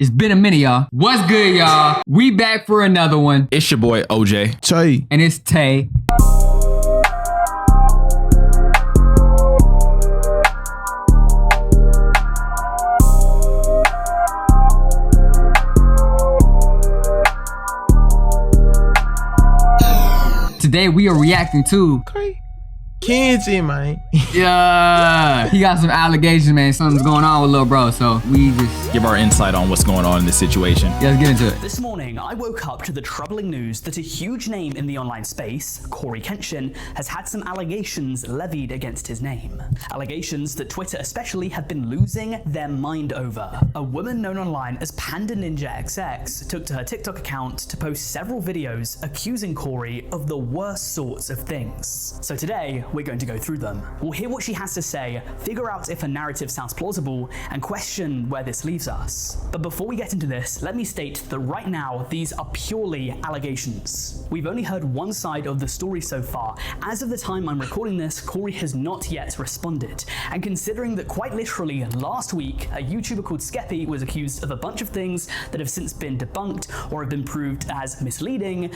It's been a minute, y'all. What's good, y'all? We back for another one. It's your boy, OJ. Tay. And it's Tay. Today we are reacting to CoryxKenshin, man. Yeah, he got some allegations, man. Something's going on with little bro, so we just Give our insight on what's going on in this situation. let's get into it. This morning, I woke up to the troubling news that a huge name in the online space, CoryxKenshin, has had some allegations levied against his name. Allegations that Twitter especially have been losing their mind over. A woman known online as Panda Ninja XX took to her TikTok account to post several videos accusing Cory of the worst sorts of things. So today, we're going to go through them. We'll hear what she has to say, figure out if her narrative sounds plausible, and question where this leaves us. But before we get into this, let me state that right now, these are purely allegations. We've only heard one side of the story so far. As of the time I'm recording this, Cory has not yet responded. And considering that quite literally last week, a YouTuber called Skeppy was accused of a bunch of things that have since been debunked or have been proved as misleading,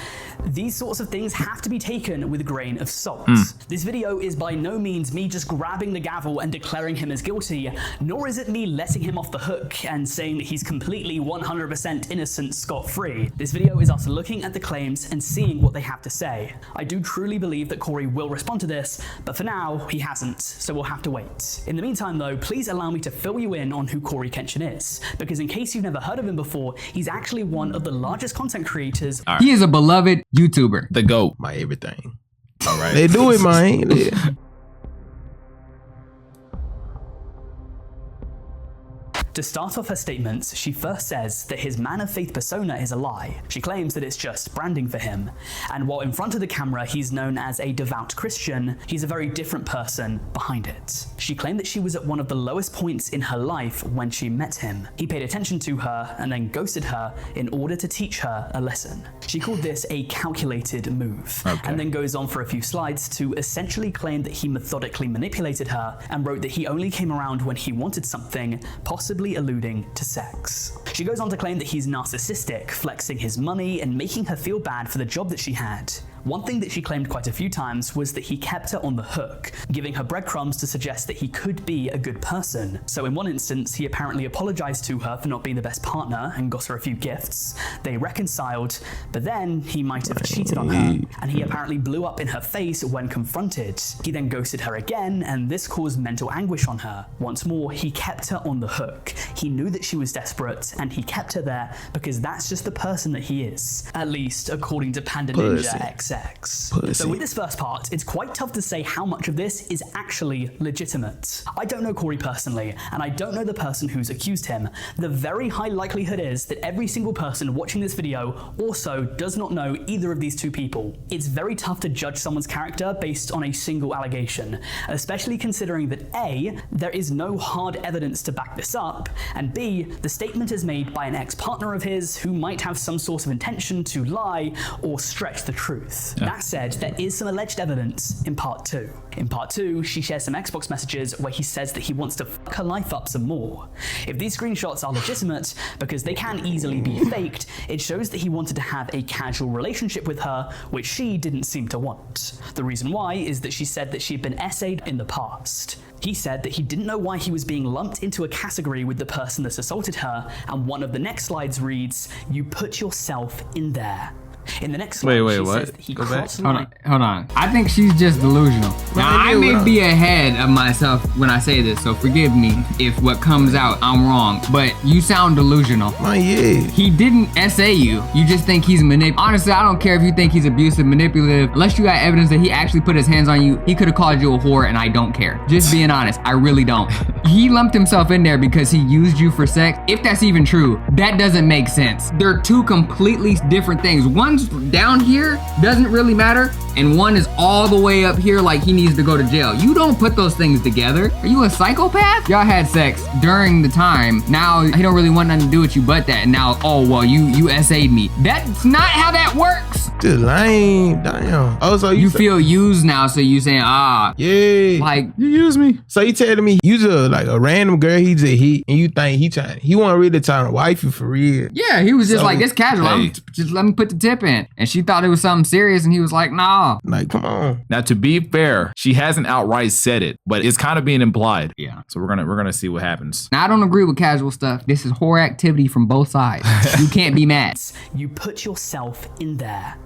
these sorts of things have to be taken with a grain of salt. This video is by no means me just grabbing the gavel and declaring him as guilty, nor is it me letting him off the hook and saying that he's completely 100% innocent scot-free. This video is us looking at the claims and seeing what they have to say. I do truly believe that Cory will respond to this, but for now, he hasn't, so we'll have to wait. In the meantime though, please allow me to fill you in on who CoryxKenshin is, because in case you've never heard of him before, he's actually one of the largest content creators. He is a beloved YouTuber. The GOAT. My everything. All right. They do it, man. Yeah. To start off her statements, she first says that his man of faith persona is a lie. She claims that it's just branding for him. And while in front of the camera he's known as a devout Christian, he's a very different person behind it. She claimed that she was at one of the lowest points in her life when she met him. He paid attention to her and then ghosted her in order to teach her a lesson. She called this a calculated move, and then goes on for a few slides to essentially claim that he methodically manipulated her and wrote that he only came around when he wanted something, possibly alluding to sex. She goes on to claim that he's narcissistic, flexing his money and making her feel bad for the job that she had. One thing that she claimed quite a few times was that he kept her on the hook, giving her breadcrumbs to suggest that he could be a good person. So in one instance, he apparently apologized to her for not being the best partner and got her a few gifts. They reconciled, but then he might have cheated on her, and he apparently blew up in her face when confronted. He then ghosted her again, and this caused mental anguish on her. Once more, he kept her on the hook. He knew that she was desperate, and he kept her there because that's just the person that he is, at least according to Panda Ninja XX. So with this first part, it's quite tough to say how much of this is actually legitimate. I don't know Cory personally, and I don't know the person who's accused him. The very high likelihood is that every single person watching this video also does not know either of these two people. It's very tough to judge someone's character based on a single allegation, especially considering that A, there is no hard evidence to back this up, and B, the statement is made by an ex-partner of his who might have some sort of intention to lie or stretch the truth. That said, there is some alleged evidence in part 2. In part 2, she shares some Xbox messages where he says that he wants to fuck her life up some more. If these screenshots are legitimate, because they can easily be faked, it shows that he wanted to have a casual relationship with her, which she didn't seem to want. The reason why is that she said that she'd been essayed in the past. He said that he didn't know why he was being lumped into a category with the person that assaulted her, and one of the next slides reads, "You put yourself in there." In the next slide, she says that he crossed the line. Hold on. I think she's just delusional. Now, I may be ahead of myself when I say this, so forgive me if what comes out I'm wrong, but you sound delusional. He didn't essay you. You just think he's manipulative. Honestly, I don't care if you think he's abusive, manipulative. Unless you got evidence that he actually put his hands on you, he could have called you a whore, and I don't care. Just being honest, I really don't. He lumped himself in there because he used you for sex. If that's even true, that doesn't make sense. They're two completely different things. One one's down here doesn't really matter, and one is all the way up here like he needs to go to jail. You don't put those things together. Are you a psychopath? Y'all had sex during the time. Now he don't really want nothing to do with you but that. And now, oh, well, you SA'd me. That's not how that works. Just lame. Damn. Oh, so you feel used now, so you saying, yeah. Like, you use me. So you telling me you just like a random girl he just hit, and you think he wasn't really trying to wife you for real? Yeah, he was just like, this casual. Hey. Just let me put the tip in. And she thought it was something serious, and he was like, nah. Like, come on. Now, to be fair, she hasn't outright said it, but it's kind of being implied. Yeah. So we're gonna see what happens. Now, I don't agree with casual stuff. This is whore activity from both sides. You can't be mad. You put yourself in there.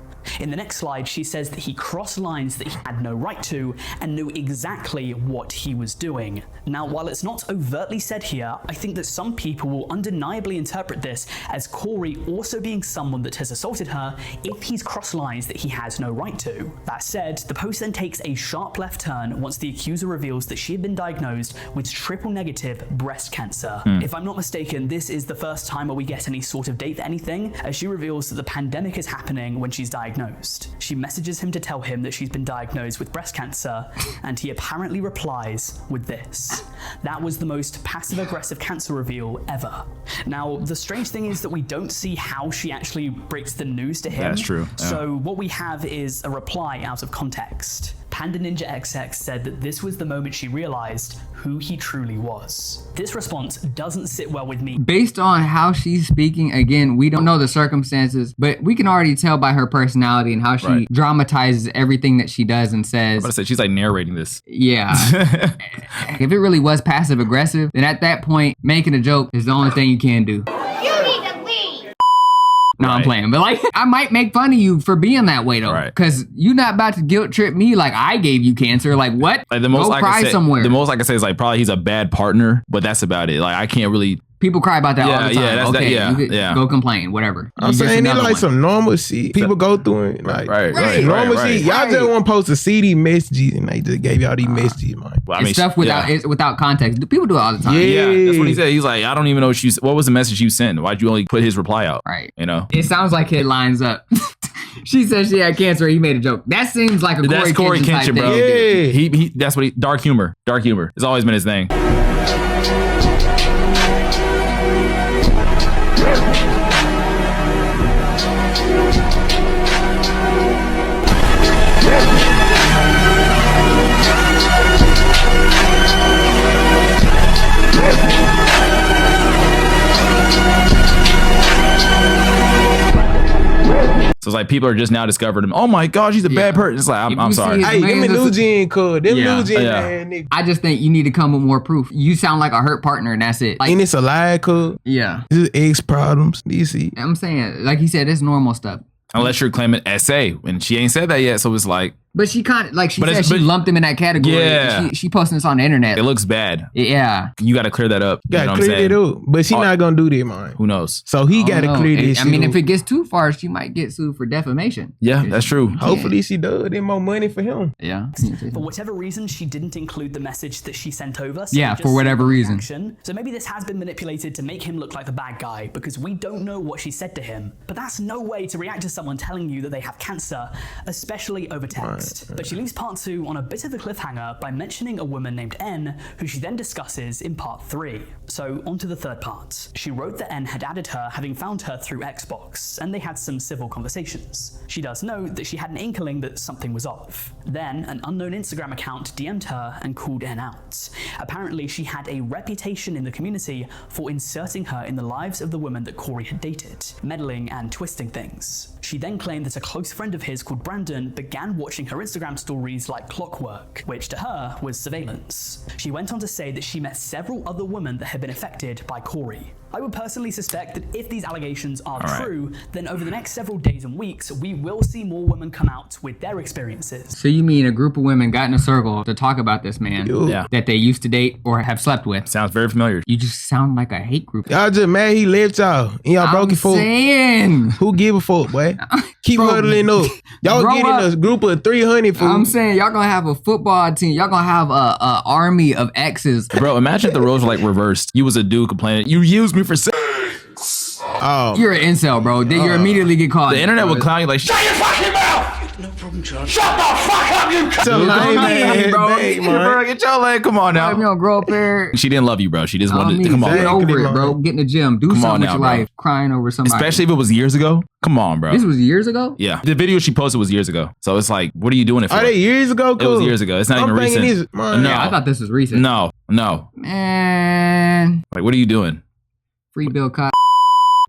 In the next slide, she says that he crossed lines that he had no right to and knew exactly what he was doing. Now, while it's not overtly said here, I think that some people will undeniably interpret this as Cory also being someone that has assaulted her if he's crossed lines that he has no right to. That said, the post then takes a sharp left turn once the accuser reveals that she had been diagnosed with triple-negative breast cancer. If I'm not mistaken, this is the first time where we get any sort of date for anything, as she reveals that the pandemic is happening when she's diagnosed. She messages him to tell him that she's been diagnosed with breast cancer, and he apparently replies with this. That was the most passive-aggressive cancer reveal ever. Now, the strange thing is that we don't see how she actually breaks the news to him. That's true. Yeah. So what we have is a reply out of context. Panda Ninja XX said that this was the moment she realized who he truly was. This response doesn't sit well with me. Based on how she's speaking, again, we don't know the circumstances, but we can already tell by her personality and how she dramatizes everything that she does and says. I'm gonna say she's like narrating this. Yeah. If it really was passive aggressive, then at that point, making a joke is the only thing you can do. No, I'm playing. But like, I might make fun of you for being that way though. Right. Cause you're not about to guilt trip me like I gave you cancer. Like what? Like the most Go I cry can say, somewhere. The most I can say is like probably he's a bad partner, but that's about it. Like I can't really. People cry about that all the time. Yeah, that's okay, that, you could go complain, whatever. I'm saying it's like some normal shit people go through it. Like, normal shit. Y'all just want to post a CD messages and they just gave y'all these messages, man. Well, I mean, it's stuff without context. People do it all the time. Yeah, that's what he said. He's like, I don't even know what was the message you sent? Why'd you only put his reply out? Right. You know? It sounds like it lines up. She said she had cancer. He made a joke. That seems like a CoryxKenshin bro. Yeah. He that's what dark humor. Dark humor. It's always been his thing. So it's like people are just now discovering him. Oh my gosh, he's a bad person. It's like, I'm sorry. Hey, them new gen code. Them new gen nigga. I just think you need to come with more proof. You sound like a hurt partner and that's it. Like, and it's a lie code. Yeah. This is ex problems. Do you see? I'm saying, like he said, it's normal stuff. Unless you're claiming SA, and she ain't said that yet, so it's like. But she kind of, like she said, she lumped him in that category. Yeah. She posting this on the internet. It looks bad. Yeah. You got to clear that up. You got to clear it up. But she not going to do that, man. Who knows? So he got to clear this shit I mean, up. if it gets too far, she might get sued for defamation. Yeah, that's true. Hopefully she does. Then more money for him. Yeah. For whatever reason, she didn't include the message that she sent over. So yeah, for whatever reason. So maybe this has been manipulated to make him look like the bad guy because we don't know what she said to him. But that's no way to react to someone telling you that they have cancer, especially over text. But she leaves part 2 on a bit of a cliffhanger by mentioning a woman named N, who she then discusses in part 3. So on to the third part. She wrote that N had added her, having found her through Xbox, and they had some civil conversations. She does note that she had an inkling that something was off. Then an unknown Instagram account DM'd her and called N out. Apparently she had a reputation in the community for inserting her in the lives of the women that Cory had dated, meddling and twisting things. She then claimed that a close friend of his called Brandon began watching her Instagram stories like clockwork, which to her was surveillance. She went on to say that she met several other women that had been affected by Cory. I would personally suspect that if these allegations are true, then over the next several days and weeks, we will see more women come out with their experiences. So you mean a group of women got in a circle to talk about this man that they used to date or have slept with? Sounds very familiar. You just sound like a hate group. Y'all just mad he left y'all and y'all broke it for. Who give a fuck, boy? Keep huddling up. Y'all get in a group of 300 for. I'm saying y'all gonna have a football team. Y'all gonna have a army of exes. Bro, imagine if the roles were like reversed. You was a dude complaining, you used me for sex. Oh, You're an incel, bro. Then you immediately get caught. The internet would clown you like, shut your fucking mouth! No problem, John. Shut the fuck up, you bro. Get your leg. Come on now. You don't grow up here. She didn't love you, bro. She just wanted to come on. Get over it, bro. Get in the gym. Do something with your life. Crying over somebody. Especially if it was years ago. Come on, bro. This was years ago? Yeah. The video she posted was years ago. So it's like, what are you doing it for? Are they years ago? Cool. It was years ago. It's not even recent. No, yeah, I thought this was recent. No. Man. Like, what are you doing? Free Bill Cosby.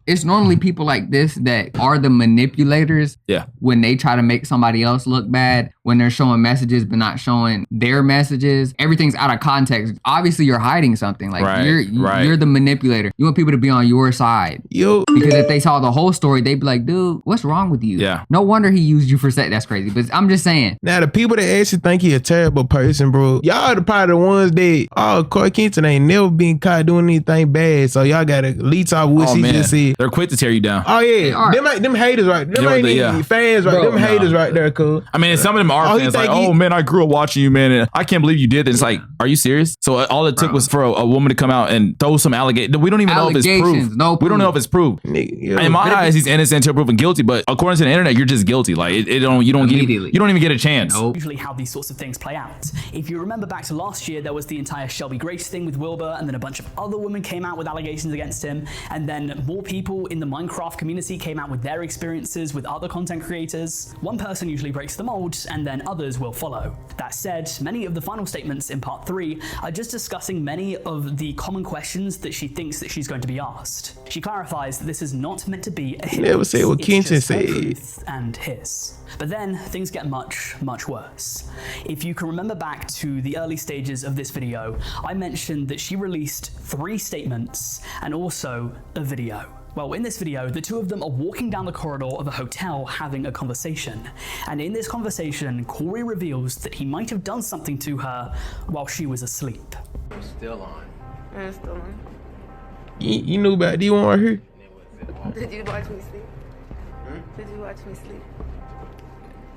It's normally people like this that are the manipulators. Yeah. When they try to make somebody else look bad, when they're showing messages but not showing their messages, everything's out of context. Obviously, you're hiding something. Like you're the manipulator. You want people to be on your side. Because if they saw the whole story, they'd be like, dude, what's wrong with you? Yeah. No wonder he used you for sex. That's crazy. But I'm just saying. Now, the people that actually think he a terrible person, bro, y'all are probably the ones that, CoryxKenshin ain't never been caught doing anything bad. So y'all got to leech off what he just said. They're quick to tear you down. Oh, yeah. Them haters right. Them ain't even fans right. Bro, them haters right there, cool. I mean, some of them are fans like, oh, man, I grew up watching you, man. And I can't believe you did this. It's like, are you serious? So all it took was for a woman to come out and throw some allegations. We don't even know if it's proof. We don't know if it's proof. In my eyes, he's innocent until proven guilty. But according to the internet, you're just guilty. Like, you don't even get a chance. Usually how these sorts of things play out. If you remember back to last year, there was the entire Shelby Grace thing with Wilbur, and then a bunch of other women came out with allegations against him, and then more people in the Minecraft community came out with their experiences with other content creators. One person usually breaks the mold, and then others will follow. That said, many of the final statements in part 3 are just discussing many of the common questions that she thinks that she's going to be asked. She clarifies that this is not meant to be a hit. Never say what Kenshin said. And his. But then things get much, much worse. If you can remember back to the early stages of this video, I mentioned that she released 3 statements and also a video. Well, in this video, the two of them are walking down the corridor of a hotel having a conversation. And in this conversation, Cory reveals that he might have done something to her while she was asleep. I'm still on. I'm still on. You knew about it. Do you want to hear? Did you watch me sleep? Did you watch me sleep?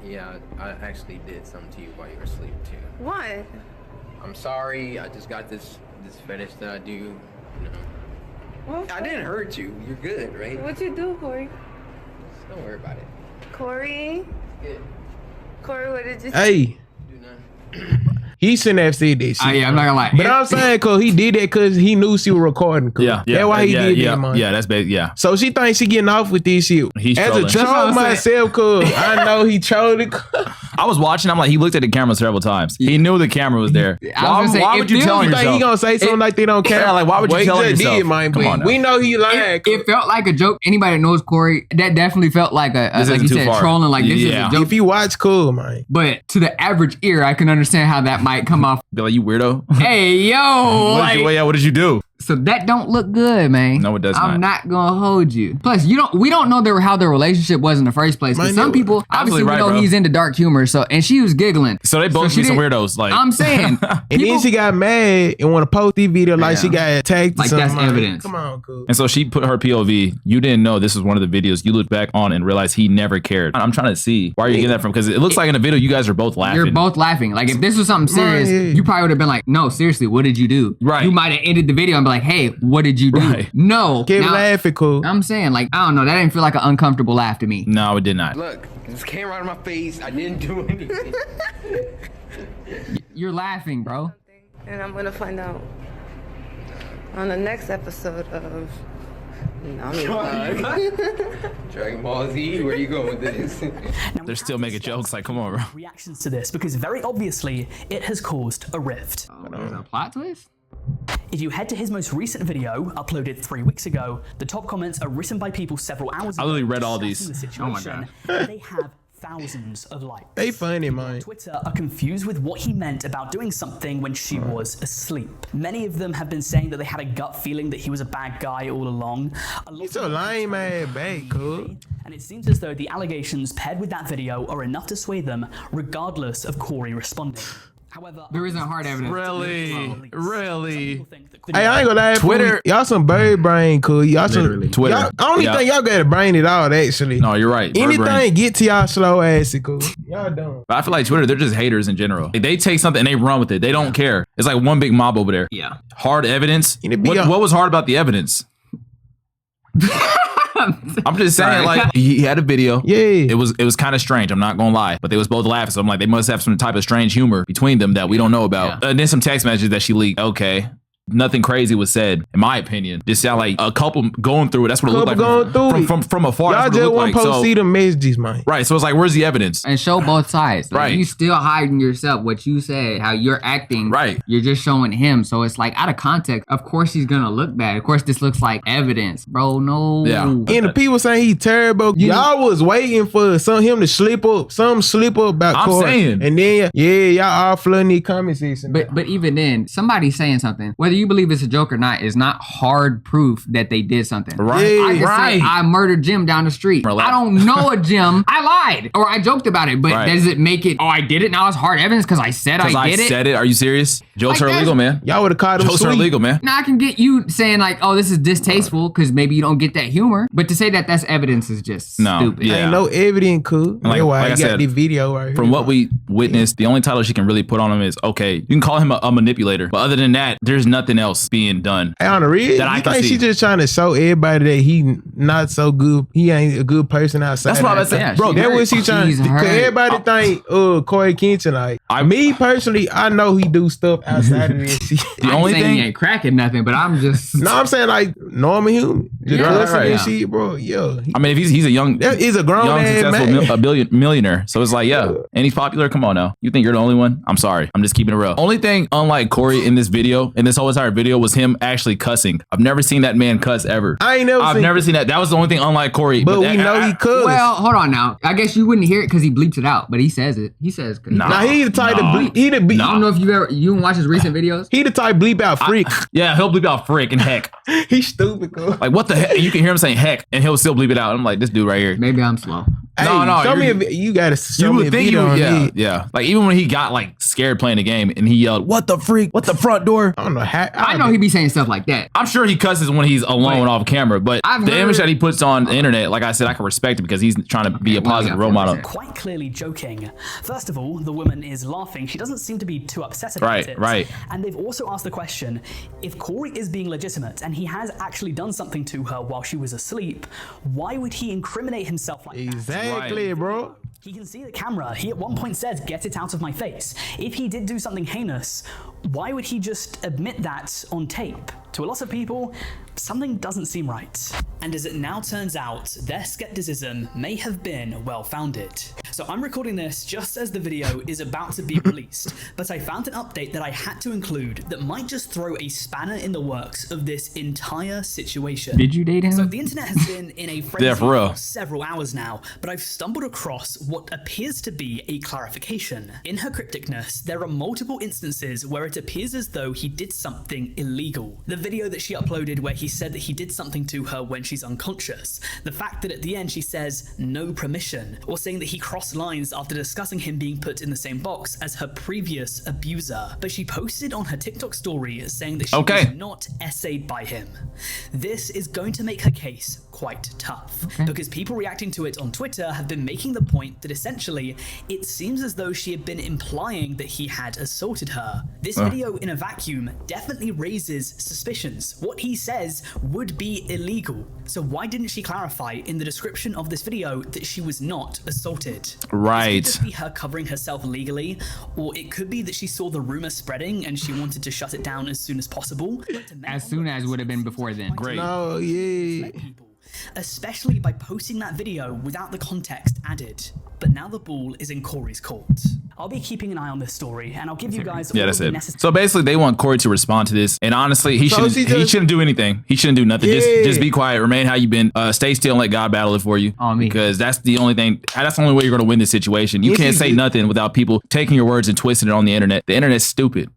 Yeah, I actually did something to you while you were asleep too. What? I'm sorry. I just got this fetish that I do. You know. What? I didn't hurt you. You're good, right? What'd you do, Cory? Just don't worry about it. Cory? Good. Cory, what did you say? Hey. Do nothing. He shouldn't have said this shit. Yeah, I'm not gonna lie. But I'm saying, cause he did that cause he knew she was recording. Yeah. That's why he did that, man. Yeah, that's bad. Yeah. So she thinks she getting off with this shit. He's as trolling. a troll myself, cause I know he trolled it. I was watching. I'm like, he looked at the camera several times. He knew the camera was there. Why would you tell him yourself? He gonna say something like they don't care? Yeah, like why would you tell him yourself? Come on, we know he lying. It felt like a joke. Anybody that knows Cory, that definitely felt like a like you said, trolling. Like this is a joke. If you watch, cool, man. But to the average ear, I can understand how that might come off. Be like, you weirdo. Hey, yo. What did you do? So that don't look good, man. No, it does not. I'm not gonna hold you. Plus, we don't know how their relationship was in the first place. Because some people, obviously, we know he's into dark humor. So, and she was giggling. So they both be some weirdos. Like I'm saying. And then she got mad and want to post the video like she got attacked. Like that's evidence. Come on, cool. And so she put her POV. You didn't know this was one of the videos. You looked back on and realized he never cared. I'm trying to see why are you getting that from? Because it looks like in the video you guys are both laughing. You're both laughing. Like if this was something serious, you probably would have been like, no, seriously, what did you do? Right. You might have ended the video and be like, hey, what did you do? Right. No. Keep laughing, cool. I'm saying, like, I don't know. That didn't feel like an uncomfortable laugh to me. No, it did not. Look, this came right in my face. I didn't do anything. You're laughing, bro. And I'm gonna find out on the next episode of Dragon Ball Z, where you going with this? They're still making jokes. Like, come on, bro. Reactions to this because very obviously it has caused a rift. Oh, there's a plot twist? If you head to his most recent video, uploaded 3 weeks ago, the top comments are written by people several hours ago. I literally read all these. Oh my god. They have thousands of likes. They funny, man. Twitter are confused with what he meant about doing something when she was asleep. Many of them have been saying that they had a gut feeling that he was a bad guy all along. He's so lame, man. Bad, cool. And it seems as though the allegations paired with that video are enough to sway them, regardless of Cory responding. However, there isn't hard evidence. Really? Hey, I ain't gonna lie. Twitter, y'all some bird brain, cool. Y'all some Twitter. I don't even think y'all got a brain at all, actually. No, you're right. Anything get to y'all slow ass, cool. Y'all don't. I feel like Twitter, they're just haters in general. Like, they take something and they run with it. They don't care. It's like one big mob over there. Yeah. Hard evidence. What was hard about the evidence? I'm just saying, like, he had a video. Yeah. It was kind of strange. I'm not gonna lie, but they was both laughing. So I'm like, they must have some type of strange humor between them that we don't know about. And then some text messages that she leaked. Okay. Nothing crazy was said, in my opinion. Just sound like a couple going through it. That's what it looked like from afar. Y'all just want to see the messages, man. Right. So it's like, where's the evidence? And show both sides. Like, right. You still hiding yourself. What you said, how you're acting. Right. You're just showing him. So it's like out of context. Of course he's gonna look bad. Of course this looks like evidence, bro. No. Yeah. And the people saying he terrible. Y'all was waiting for him to slip up. Something slip up about Corey. Saying. And then y'all all flooding the comment section. But even then, somebody saying something, whether you believe it's a joke or not, is not hard proof that they did something. Right. Yeah, I just said I murdered Jim down the street. I don't know a Jim. I lied or I joked about it. But does it make it? Oh, I did it. Now it's hard evidence because I said I did it. Said it. Are you serious? Jokes are illegal, man. Y'all would have caught him. Jokes are illegal, man. Now I can get you saying like, oh, this is distasteful because maybe you don't get that humor. But to say that that's evidence is just stupid. Yeah. Ain't no evidence, cool. Like I got the video right here. From what we witnessed, the only title she can really put on him is, okay, you can call him a manipulator. But other than that, there's nothing else being done. Hey, on the real, that I think she's just trying to show everybody that he not so good. He ain't a good person outside. That's what I'm saying, bro. That's what she trying to. Cause everybody think CoryxKenshin like. Me personally, I know he do stuff outside of this. The only thing he ain't cracking nothing, but I'm just. No, I'm saying like normal human. Right. Shit, bro. Yeah. I mean, if he's a young, he's a grown successful millionaire. So it's like, and he's popular. Come on now. You think you're the only one? I'm sorry. I'm just keeping it real. Only thing, unlike Corey in this video, in this whole entire video, was him actually cussing. I've never seen that man cuss ever. I've never seen that. That was the only thing unlike Corey. But we know he cuss. Well, hold on now. I guess you wouldn't hear it because he bleeps it out, but he says it. He says. Nah, he the type to bleep. I don't know if you watch his recent videos. He the type bleep out freak. Yeah, he'll bleep out frick and heck. He's stupid, cool. Like what the heck? You can hear him saying heck, and he'll still bleep it out. I'm like, this dude right here. Maybe I'm slow. Hey, no. Show me you gotta show me a video. Yeah. Like even when he got like scared playing the game and he yelled, "What the freak? What the front door?" I don't know. I know he be saying stuff like that. I'm sure he cusses when he's alone off camera, but the image that he puts on the internet, like I said, I can respect it because he's trying to be a positive role model. Quite clearly joking. First of all, the woman is laughing. She doesn't seem to be too upset about it. Right. And they've also asked the question, if Corey is being legitimate and he has actually done something to her while she was asleep, why would he incriminate himself like that? Exactly, bro. He can see the camera. He at one point says, "Get it out of my face." If he did do something heinous, why would he just admit that on tape? To a lot of people, something doesn't seem right. And as it now turns out, their skepticism may have been well-founded. So I'm recording this just as the video is about to be released, but I found an update that I had to include that might just throw a spanner in the works of this entire situation. Did you date him? So the internet has been in a frenzy for several hours now, but I've stumbled across what appears to be a clarification. In her crypticness, there are multiple instances where it appears as though he did something illegal. The video that she uploaded where he said that he did something to her when she's unconscious, the fact that at the end she says no permission, or saying that he crossed lines after discussing him being put in the same box as her previous abuser. But she posted on her TikTok story saying that she was not essayed by him. This is going to make her case quite tough, because people reacting to it on Twitter have been making the point that essentially it seems as though she had been implying that he had assaulted her. This video in a vacuum definitely raises suspicions. What he says would be illegal. So why didn't she clarify in the description of this video that she was not assaulted? Right. This could just be her covering herself legally, or it could be that she saw the rumor spreading and she wanted to shut it down as soon as possible. As soon as would have been before then. Great. Oh, yeah. Especially by posting that video without the context added. But now the ball is in Corey's court. I'll be keeping an eye on this story, and I'll give you guys all the necessary. So basically, they want Corey to respond to this, and honestly, he shouldn't do anything. He shouldn't do nothing. Just be quiet, remain how you've been. Stay still and let God battle it for you. Because that's the only thing. That's the only way you're going to win this situation. You can't say nothing without people taking your words and twisting it on the internet. The internet's stupid.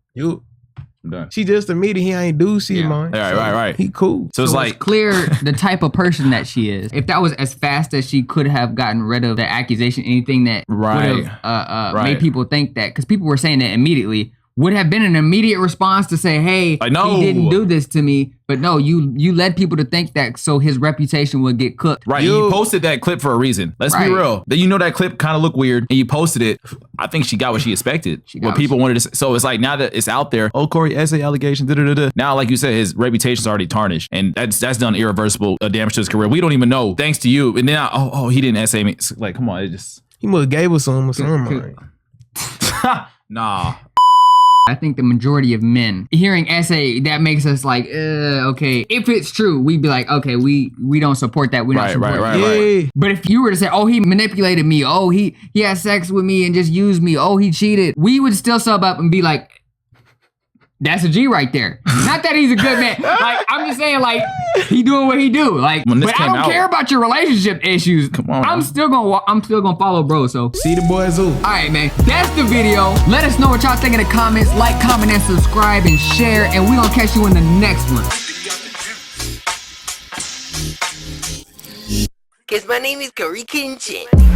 Done. She just admitted he ain't do shit, man. Right. He cool. So it's like clear the type of person that she is. If that was as fast as she could have gotten rid of the accusation, anything that would have made people think that, because people were saying that immediately would have been an immediate response to say, hey, he didn't do this to me. But no, you led people to think that so his reputation would get cooked. Right. You posted that clip for a reason. Let's be real. That you know that clip kind of looked weird and you posted it. I think she got what she expected. What people wanted to say. So it's like now that it's out there, oh, Corey, essay allegation, da-da-da-da. Now, like you said, his reputation's already tarnished. And that's done irreversible damage to his career. We don't even know, thanks to you. And then, he didn't essay me. It's like, come on, it just... He must have gave us some or something. Nah. I think the majority of men hearing essay, that makes us like, okay. If it's true, we'd be like, okay, we don't support that. We don't support right. But if you were to say, oh, he manipulated me. Oh, he had sex with me and just used me. Oh, he cheated. We would still sub up and be like, that's a G right there. Not that he's a good man. Like, I'm just saying, like, he doing what he do. Like, but I don't care about your relationship issues. Come on, I'm still gonna follow bro. So see the boys who. All right, man. That's the video. Let us know what y'all think in the comments. Like, comment, and subscribe, and share. And we gonna catch you in the next one. Cause my name is CoryxKenshin.